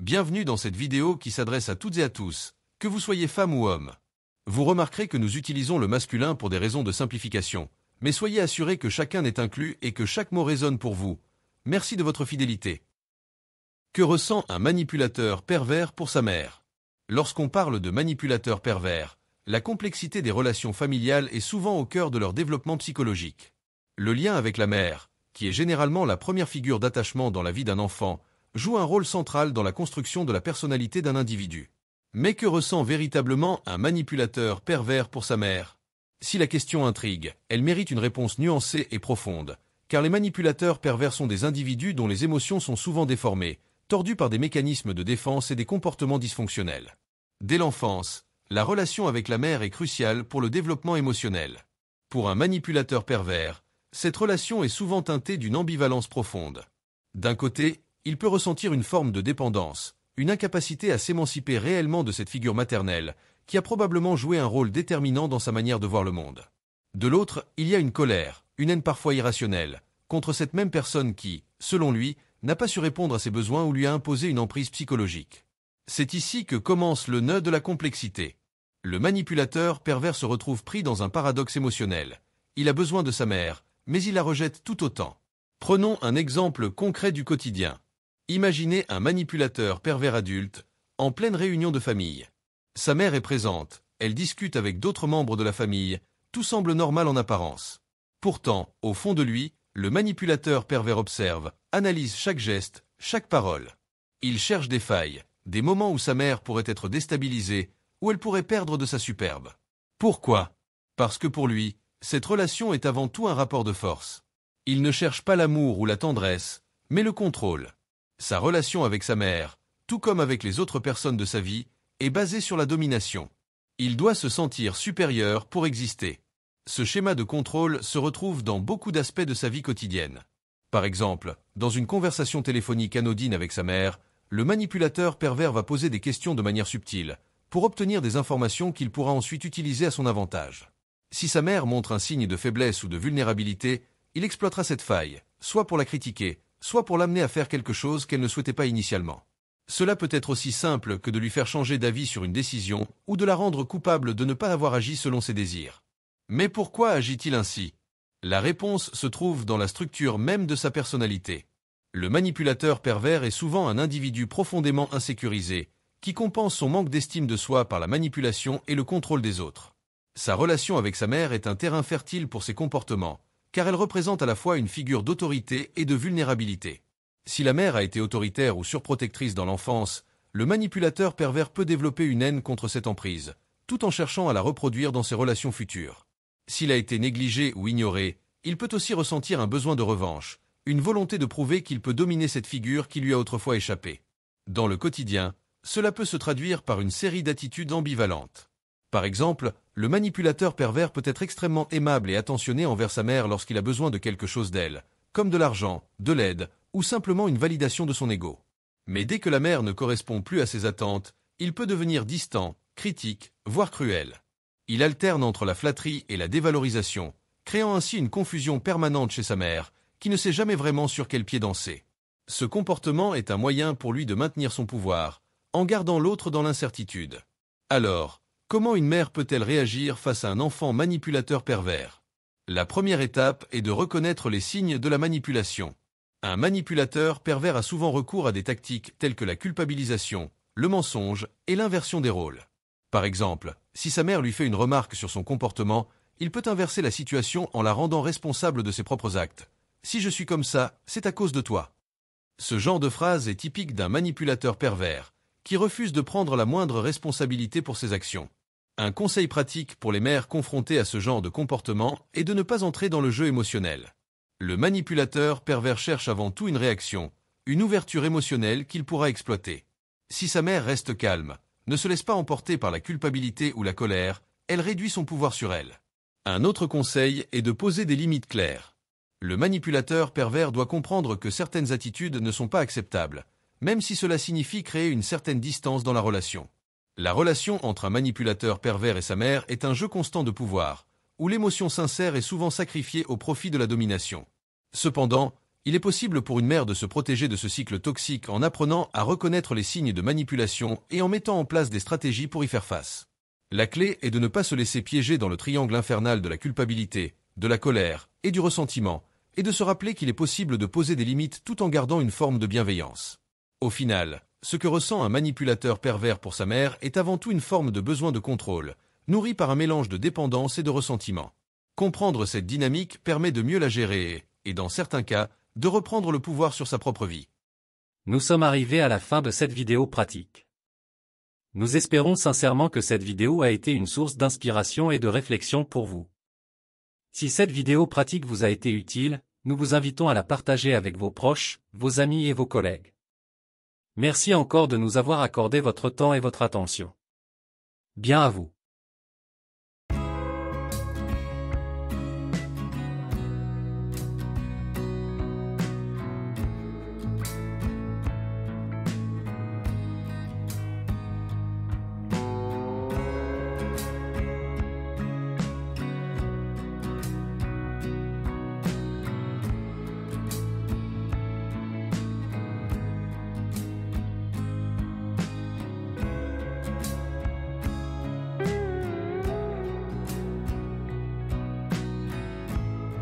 Bienvenue dans cette vidéo qui s'adresse à toutes et à tous, que vous soyez femme ou homme. Vous remarquerez que nous utilisons le masculin pour des raisons de simplification, mais soyez assurés que chacun est inclus et que chaque mot résonne pour vous. Merci de votre fidélité. Que ressent un manipulateur pervers pour sa mère? Lorsqu'on parle de manipulateur pervers, la complexité des relations familiales est souvent au cœur de leur développement psychologique. Le lien avec la mère, qui est généralement la première figure d'attachement dans la vie d'un enfant, joue un rôle central dans la construction de la personnalité d'un individu. Mais que ressent véritablement un manipulateur pervers pour sa mère? Si la question intrigue, elle mérite une réponse nuancée et profonde, car les manipulateurs pervers sont des individus dont les émotions sont souvent déformées, tordus par des mécanismes de défense et des comportements dysfonctionnels. Dès l'enfance, la relation avec la mère est cruciale pour le développement émotionnel. Pour un manipulateur pervers, cette relation est souvent teintée d'une ambivalence profonde. D'un côté, il peut ressentir une forme de dépendance, une incapacité à s'émanciper réellement de cette figure maternelle, qui a probablement joué un rôle déterminant dans sa manière de voir le monde. De l'autre, il y a une colère, une haine parfois irrationnelle, contre cette même personne qui, selon lui, n'a pas su répondre à ses besoins ou lui a imposé une emprise psychologique. C'est ici que commence le nœud de la complexité. Le manipulateur pervers se retrouve pris dans un paradoxe émotionnel. Il a besoin de sa mère, mais il la rejette tout autant. Prenons un exemple concret du quotidien. Imaginez un manipulateur pervers adulte, en pleine réunion de famille. Sa mère est présente, elle discute avec d'autres membres de la famille, tout semble normal en apparence. Pourtant, au fond de lui, le manipulateur pervers observe, analyse chaque geste, chaque parole. Il cherche des failles, des moments où sa mère pourrait être déstabilisée, où elle pourrait perdre de sa superbe. Pourquoi? Parce que pour lui, cette relation est avant tout un rapport de force. Il ne cherche pas l'amour ou la tendresse, mais le contrôle. Sa relation avec sa mère, tout comme avec les autres personnes de sa vie, est basée sur la domination. Il doit se sentir supérieur pour exister. Ce schéma de contrôle se retrouve dans beaucoup d'aspects de sa vie quotidienne. Par exemple, dans une conversation téléphonique anodine avec sa mère, le manipulateur pervers va poser des questions de manière subtile, pour obtenir des informations qu'il pourra ensuite utiliser à son avantage. Si sa mère montre un signe de faiblesse ou de vulnérabilité, il exploitera cette faille, soit pour la critiquer, soit pour l'amener à faire quelque chose qu'elle ne souhaitait pas initialement. Cela peut être aussi simple que de lui faire changer d'avis sur une décision ou de la rendre coupable de ne pas avoir agi selon ses désirs. Mais pourquoi agit-il ainsi? La réponse se trouve dans la structure même de sa personnalité. Le manipulateur pervers est souvent un individu profondément insécurisé, qui compense son manque d'estime de soi par la manipulation et le contrôle des autres. Sa relation avec sa mère est un terrain fertile pour ses comportements, car elle représente à la fois une figure d'autorité et de vulnérabilité. Si la mère a été autoritaire ou surprotectrice dans l'enfance, le manipulateur pervers peut développer une haine contre cette emprise, tout en cherchant à la reproduire dans ses relations futures. S'il a été négligé ou ignoré, il peut aussi ressentir un besoin de revanche, une volonté de prouver qu'il peut dominer cette figure qui lui a autrefois échappé. Dans le quotidien, cela peut se traduire par une série d'attitudes ambivalentes. Par exemple, le manipulateur pervers peut être extrêmement aimable et attentionné envers sa mère lorsqu'il a besoin de quelque chose d'elle, comme de l'argent, de l'aide, ou simplement une validation de son ego. Mais dès que la mère ne correspond plus à ses attentes, il peut devenir distant, critique, voire cruel. Il alterne entre la flatterie et la dévalorisation, créant ainsi une confusion permanente chez sa mère, qui ne sait jamais vraiment sur quel pied danser. Ce comportement est un moyen pour lui de maintenir son pouvoir, en gardant l'autre dans l'incertitude. Alors, comment une mère peut-elle réagir face à un enfant manipulateur pervers? La première étape est de reconnaître les signes de la manipulation. Un manipulateur pervers a souvent recours à des tactiques telles que la culpabilisation, le mensonge et l'inversion des rôles. Par exemple, si sa mère lui fait une remarque sur son comportement, il peut inverser la situation en la rendant responsable de ses propres actes. « Si je suis comme ça, c'est à cause de toi ». Ce genre de phrase est typique d'un manipulateur pervers, qui refuse de prendre la moindre responsabilité pour ses actions. Un conseil pratique pour les mères confrontées à ce genre de comportement est de ne pas entrer dans le jeu émotionnel. Le manipulateur pervers cherche avant tout une réaction, une ouverture émotionnelle qu'il pourra exploiter. Si sa mère reste calme, ne se laisse pas emporter par la culpabilité ou la colère, elle réduit son pouvoir sur elle. Un autre conseil est de poser des limites claires. Le manipulateur pervers doit comprendre que certaines attitudes ne sont pas acceptables, même si cela signifie créer une certaine distance dans la relation. La relation entre un manipulateur pervers et sa mère est un jeu constant de pouvoir, où l'émotion sincère est souvent sacrifiée au profit de la domination. Cependant, Il est possible pour une mère de se protéger de ce cycle toxique en apprenant à reconnaître les signes de manipulation et en mettant en place des stratégies pour y faire face. La clé est de ne pas se laisser piéger dans le triangle infernal de la culpabilité, de la colère et du ressentiment, et de se rappeler qu'il est possible de poser des limites tout en gardant une forme de bienveillance. Au final, ce que ressent un manipulateur pervers pour sa mère est avant tout une forme de besoin de contrôle, nourri par un mélange de dépendance et de ressentiment. Comprendre cette dynamique permet de mieux la gérer et, dans certains cas, de reprendre le pouvoir sur sa propre vie. Nous sommes arrivés à la fin de cette vidéo pratique. Nous espérons sincèrement que cette vidéo a été une source d'inspiration et de réflexion pour vous. Si cette vidéo pratique vous a été utile, nous vous invitons à la partager avec vos proches, vos amis et vos collègues. Merci encore de nous avoir accordé votre temps et votre attention. Bien à vous.